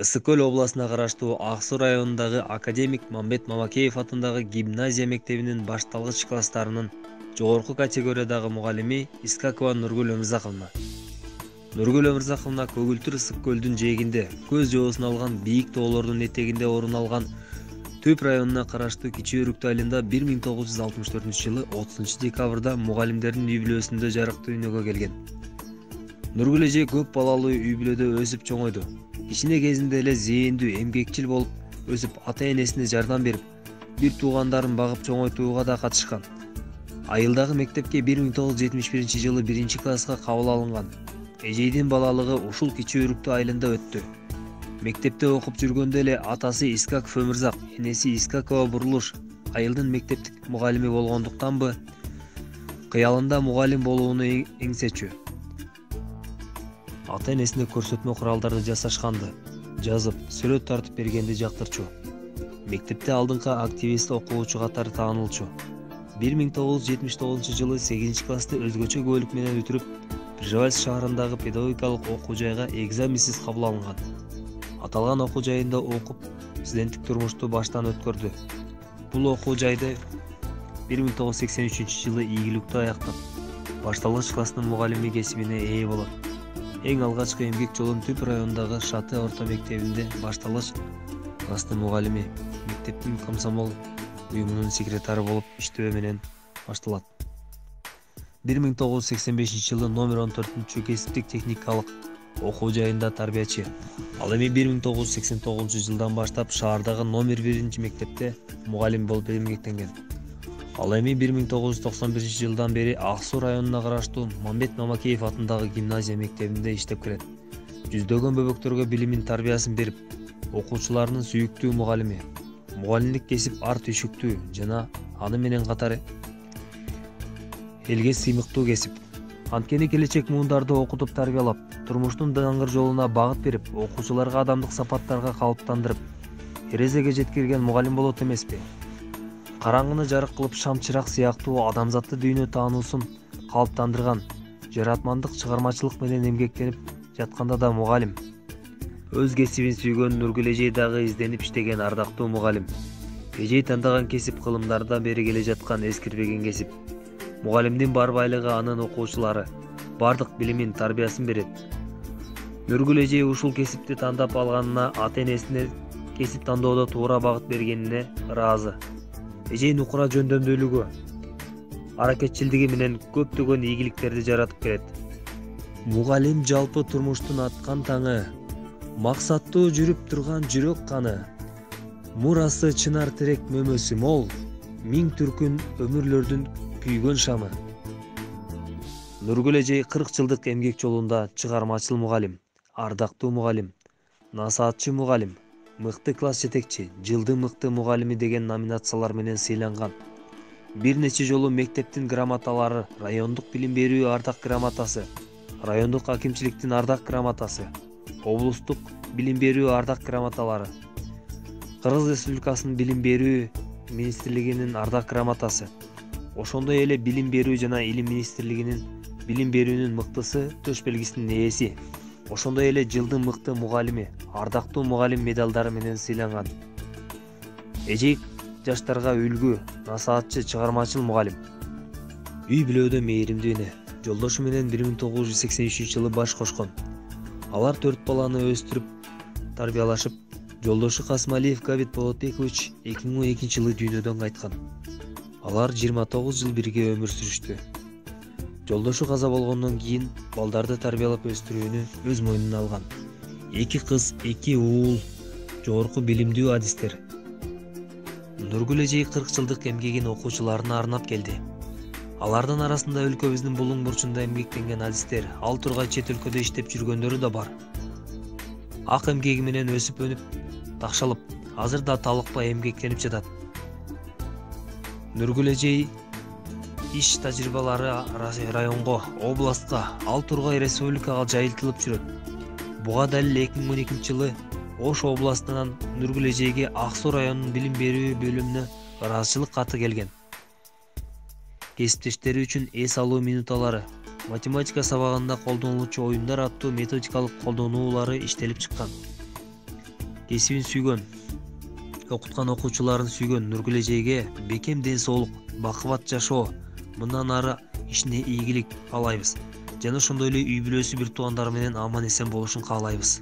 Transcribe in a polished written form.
Ысык Көл областына караштуу Ак Суу районундагы академик Мамбет Мамакеев атындагы гимназия мектебинин башталгыч класстарынын жогорку категориядагы мугалими Искакова Нургүл Өмүрзаковна. Нургүл Өмүрзаковна көгүлтүр Ысык Көлдүн жээгинде, көз жоосун алган бийик тоолордун этегинде орун алган Түп районуна караштуу Кичи Өрүктүү айылында 1964-жылы 30-декабрда мугалимдердин үй бүлөсүндө жарык дүйнөгө келген. Нургүл эже көп балалуу үй бүлөдө өсүп чоңойду. Кичине кезинде эле зээндүү, эмгекчил болуп өсүп, ата-энесине жардам берип, бир туугандарын багып чоңойтууга да катышкан. Айылдагы мектепке 1971-жылы 1-класска кабыл алынган. Эжейдин балалыгы ушул Кичи Өрүктүү айылында өттү. Мектепте окуп жүргөндө эле атасы Искаков Өмүрзак, энеси Искакова Бурулуш айылдын мектептик мугалими болгондуктанбы, кыялында мугалим болууну эңсечү. Ата-энесине көрсөтмө куралдарды жасашканды, жазып, сүрөт тартып бергенди жактырчу. Мектепте алдыңкы активист окуучу катары таанылчу. 1979-жылы 8-классты өзгөчө көбөлүк менен бүтүрүп, Пржевальск шаарындагы педагогикалык окуу жайга экзаменсиз кабыл алынган. Аталган окуу жайында окуп, студенттик турмушту баштан өткөрдү. Бул окуу жайды 1983-жылы ийгиликтүү аяктап, башталгыч класстын мугалими кесибине ээ болот. Эң алгачкы эмгек жолун Түп районундагы Шаты орто мектебинде башталгыч класстын мугалими, мектептин комсомол уюмунун секретары болуп иштөө менен башталат. 1985-жылы номер 14 кесиптик техникалык окуу жайында тарбиячы. Ал эми 1989-жылдан баштап шаардагы номер 1 мектепте мугалим болуп эмгектенген. Ал эми 1991-жылдан бери Ак Суу районуна караштуу Мамбет Мамакеев атындагы гимназия мектебинде иштеп келет. Жүздөгөн бөбөктөргө билимин, тарбиясын берип, окуучуларынын сүйүктүү мугалими. Мугалимдик кесип ар түйшүктүү жана аны менен катар элге сыймыктуу кесип. Анткени келечек муундарды окутуп тарбиялап, турмуштун даңгыр жолуна багыт берип, окуучуларга адамдык сапаттарга калыптандырып, эрезеге жеткирген мугалим болот эмеспи? Караңгыны жарык кылып, шам чырак сыяктуу адамзатты дүйнө таануусун калыптандырган, жаратмандык чыгармачылык менен эмгектенип жатканда да мугалим. Өз кесибин сүйгөн Нургүл эжей дагы изденип иштеген ардактуу мугалим. Эжей тандаган кесип кылымдардан бери келе жаткан эскирбеген кесип. Мугалимдин бар байлыгы анын окуучулары, бардык билимин, тарбиясын берет. Нургүл эжей ушул кесипти тандап алганына, ата-энесине кесип тандоодо туура багыт бергенине ыраазы. Эжей нукура жөндөмдүүлүгү, аракетчилдиги менен көптөгөн ийгиликтерди жаратып келет. Мугалим жалпы турмуштун аткан таңы, максаттуу жүрүп турган жүрөк каны, мурасы чынар терек мөмөсү мол, миң түркүн өмүрлөрдүн күйгөн шамы. Нургүл эжей 40 жылдык эмгек жолунда чыгармачыл мугалим, ардактуу мугалим, насаатчы мугалим, мыкты класс жетекчи, жылдын мыкты мугалими деген номинациялар менен сыйланган. Бир нече жолу мектептин грамоталары, райондук билим берүү ардак грамотасы, райондук акимчиликтин ардак грамотасы, облустук билим берүү ардак грамоталары, Кыргыз Республикасынын билим берүү министрлигинин ардак грамотасы, ошондой эле билим берүү жана илим министрлигинин билим берүүнүн мыктысы төш белгисинин ээси, ошондой эле жылдын мыкты мугалими, ардактуу мугалим медалдары менен сыйланган. Эжей жаштарга үлгү, насаатчы, чыгармачыл мугалим. Үй бүлөдө мээримдүү эне, жолдошу менен 1983-жылы баш кошкон. Алар 4 баланы өстүрүп, тарбиялашып, жолдошу Касмалиев Габит Болотбекович 2012-жылы дүйнөдөн кайткан. Алар 29 жыл бирге өмүр сүрүштү. Жолдошу каза болгондон кийин балдарды тарбиялап өстүрүүнү өз мойнуна алган. 2 кыз, 2 уул, жогорку билимдүү адистер. Нургүл эжей 40 жылдык эмгегин окуучуларына арнап келди. Алардын арасында өлкөбүздүн булуң бурчунда эмгектенген адистер, ал тургай чет өлкөдө иштеп жүргөндөрү да бар. Ак эмгеги менен өсүп өнүп, такшалып, азыр да талыкпай эмгектенип жатат. Нургүл эжей иш тажрыйбалары районго, областка, ал тургай республикага жайылтылып жүрөт. Буга далил 2012-жылы Ош областынан Нургүл эжейге Ак Суу районунун билим берүү бөлүмүнө ыраазычылык каты келген. Кесиптештери үчүн эс алуу минуталары, математика сабагында колдонулуучу оюндар аттуу методикалык колдонуулары иштелип чыккан. кесибин сүйгөн, окуткан окуучуларын сүйгөн Нургүл эжеге бекем ден соолук, бакубат жашоо, мындан ары ишине ийгилик каалайбыз жана ошондой эле үй бүлөсү, бир туугандары менен аман эсен болушун каалайбыз.